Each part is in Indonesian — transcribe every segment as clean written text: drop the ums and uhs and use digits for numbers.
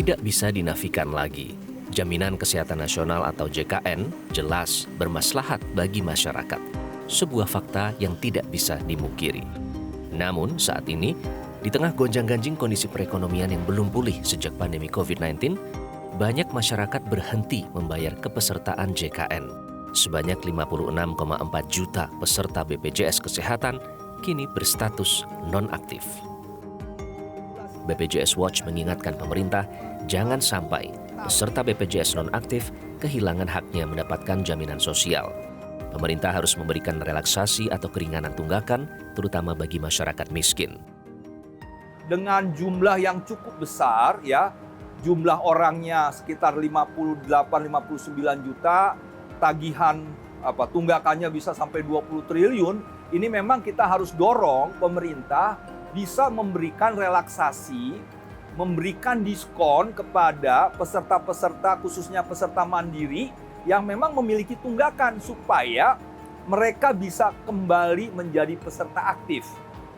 Tidak bisa dinafikan lagi, Jaminan Kesehatan Nasional atau JKN jelas bermaslahat bagi masyarakat. Sebuah fakta yang tidak bisa dimungkiri. Namun saat ini, di tengah gonjang-ganjing kondisi perekonomian yang belum pulih sejak pandemi COVID-19, banyak masyarakat berhenti membayar kepesertaan JKN. Sebanyak 56,4 juta peserta BPJS Kesehatan kini berstatus non-aktif. BPJS Watch mengingatkan pemerintah jangan sampai peserta BPJS non-aktif kehilangan haknya mendapatkan jaminan sosial. Pemerintah harus memberikan relaksasi atau keringanan tunggakan, terutama bagi masyarakat miskin. Dengan jumlah yang cukup besar, ya, jumlah orangnya sekitar 58-59 juta, tagihan tunggakannya bisa sampai 20 triliun, ini memang kita harus dorong pemerintah bisa memberikan relaksasi, memberikan diskon kepada peserta-peserta, khususnya peserta mandiri yang memang memiliki tunggakan supaya mereka bisa kembali menjadi peserta aktif,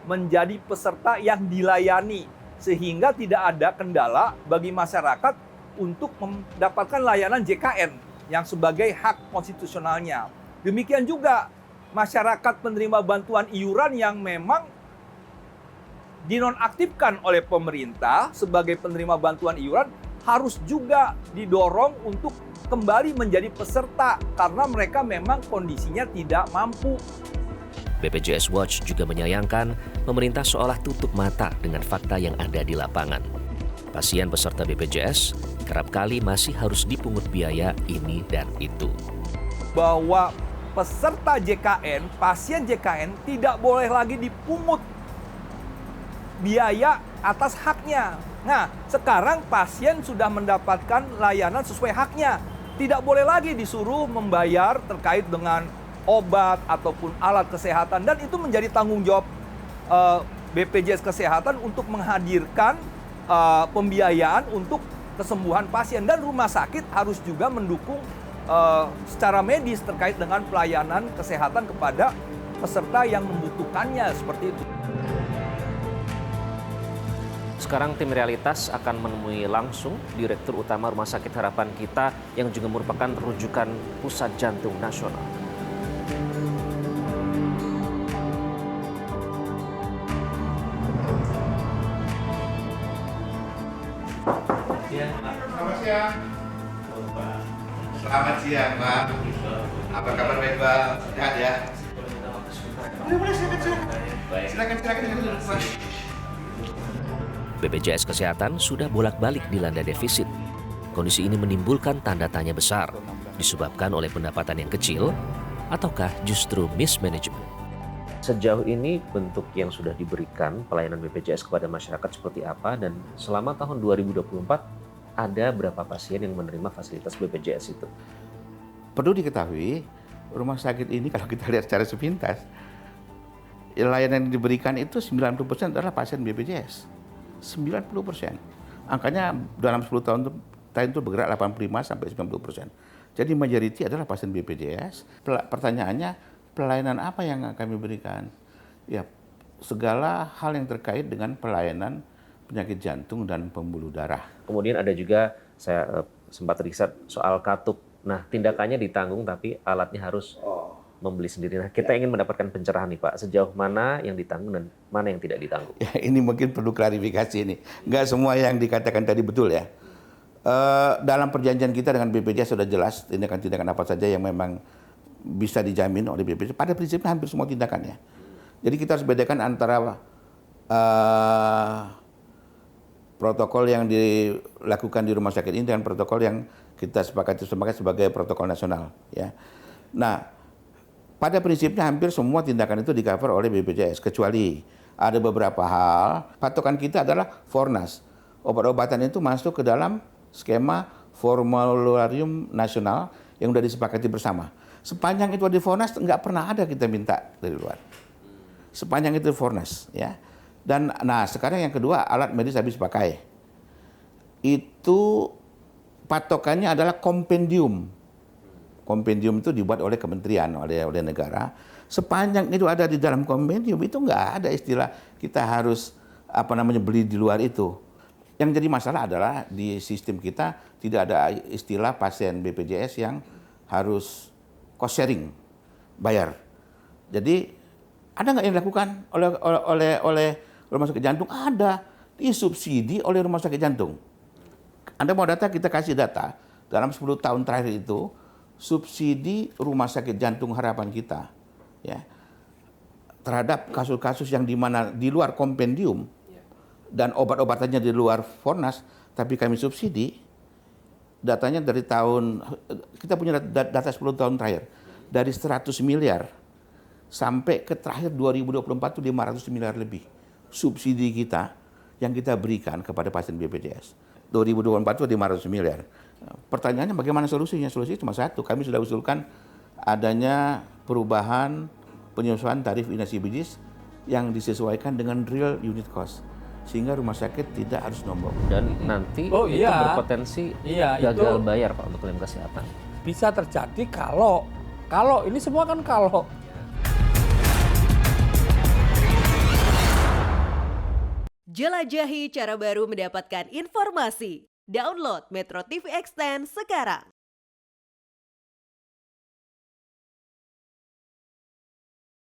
menjadi peserta yang dilayani sehingga tidak ada kendala bagi masyarakat untuk mendapatkan layanan JKN yang sebagai hak konstitusionalnya. Demikian juga masyarakat penerima bantuan iuran yang memang dinonaktifkan oleh pemerintah sebagai penerima bantuan iuran harus juga didorong untuk kembali menjadi peserta karena mereka memang kondisinya tidak mampu. BPJS Watch juga menyayangkan pemerintah seolah tutup mata dengan fakta yang ada di lapangan. Pasien peserta BPJS kerap kali masih harus dipungut biaya ini dan itu. Bahwa peserta JKN, pasien JKN tidak boleh lagi dipungut biaya atas haknya. Nah, sekarang pasien sudah mendapatkan layanan sesuai haknya. Tidak boleh lagi disuruh membayar terkait dengan obat ataupun alat kesehatan. Dan itu menjadi tanggung jawab BPJS Kesehatan untuk menghadirkan pembiayaan untuk kesembuhan pasien. Dan rumah sakit harus juga mendukung secara medis terkait dengan pelayanan kesehatan kepada peserta yang membutuhkannya seperti itu. Sekarang tim Realitas akan menemui langsung Direktur Utama Rumah Sakit Harapan Kita yang juga merupakan rujukan Pusat Jantung Nasional. Selamat siang. Selamat siang, Pak. Apa kabar baik, Pak? Sehat ya? Boleh, silakan. Silakan. BPJS Kesehatan sudah bolak-balik dilanda defisit. Kondisi ini menimbulkan tanda tanya besar, disebabkan oleh pendapatan yang kecil, ataukah justru mismanagement? Sejauh ini bentuk yang sudah diberikan pelayanan BPJS kepada masyarakat seperti apa, dan selama tahun 2024 ada berapa pasien yang menerima fasilitas BPJS itu? Perlu diketahui, rumah sakit ini kalau kita lihat secara sepintas, layanan yang diberikan itu 90% adalah pasien BPJS. 90%. Angkanya dalam 10 tahun itu bergerak 85 sampai 90%. Jadi majority adalah pasien BPJS. Pertanyaannya, pelayanan apa yang kami berikan? Ya, segala hal yang terkait dengan pelayanan penyakit jantung dan pembuluh darah. Kemudian ada juga, saya sempat riset soal katup. Nah, tindakannya ditanggung tapi alatnya harus membeli sendiri. Nah, kita ingin mendapatkan pencerahan nih Pak, sejauh mana yang ditanggung dan mana yang tidak ditanggung. Ya, ini mungkin perlu klarifikasi ini. Nggak semua yang dikatakan tadi betul ya. Dalam perjanjian kita dengan BPJS sudah jelas tindakan-tindakan apa saja yang memang bisa dijamin oleh BPJS. Pada prinsipnya hampir semua tindakannya. Jadi kita harus bedakan antara protokol yang dilakukan di rumah sakit ini dengan protokol yang kita sepakati sebagai protokol nasional. Ya. Nah, pada prinsipnya hampir semua tindakan itu di-cover oleh BPJS, kecuali ada beberapa hal. Patokan kita adalah Fornas. Obat-obatan itu masuk ke dalam skema formularium nasional yang sudah disepakati bersama. Sepanjang itu di Fornas, nggak pernah ada kita minta dari luar. Sepanjang itu Fornas, ya. Dan nah sekarang yang kedua, alat medis habis pakai. Itu patokannya adalah kompendium. Kompendium itu dibuat oleh kementerian, oleh negara. Sepanjang itu ada di dalam kompendium, itu nggak ada istilah kita harus beli di luar itu. Yang jadi masalah adalah di sistem kita tidak ada istilah pasien BPJS yang harus cost sharing, bayar. Jadi ada nggak yang dilakukan oleh rumah sakit jantung? Ada, disubsidi oleh rumah sakit jantung. Anda mau data, kita kasih data. Dalam 10 tahun terakhir itu, subsidi rumah sakit jantung harapan kita, ya, terhadap kasus-kasus yang di luar kompendium dan obat-obatannya di luar Fornas, tapi kami subsidi, datanya dari kita punya data 10 tahun terakhir, dari 100 miliar sampai ke terakhir 2024 itu 500 miliar lebih subsidi kita yang kita berikan kepada pasien BPJS. 2024 itu 500 miliar. Pertanyaannya bagaimana solusinya? Solusi cuma satu, kami sudah usulkan adanya perubahan penyesuaian tarif inasibidis yang disesuaikan dengan real unit cost, sehingga rumah sakit tidak harus nombok. Dan nanti itu berpotensi gagal bayar Pak untuk klaim kesehatan. Bisa terjadi kalau ini semua kan kalau. Jelajahi cara baru mendapatkan informasi. Download Metro TV Extend sekarang.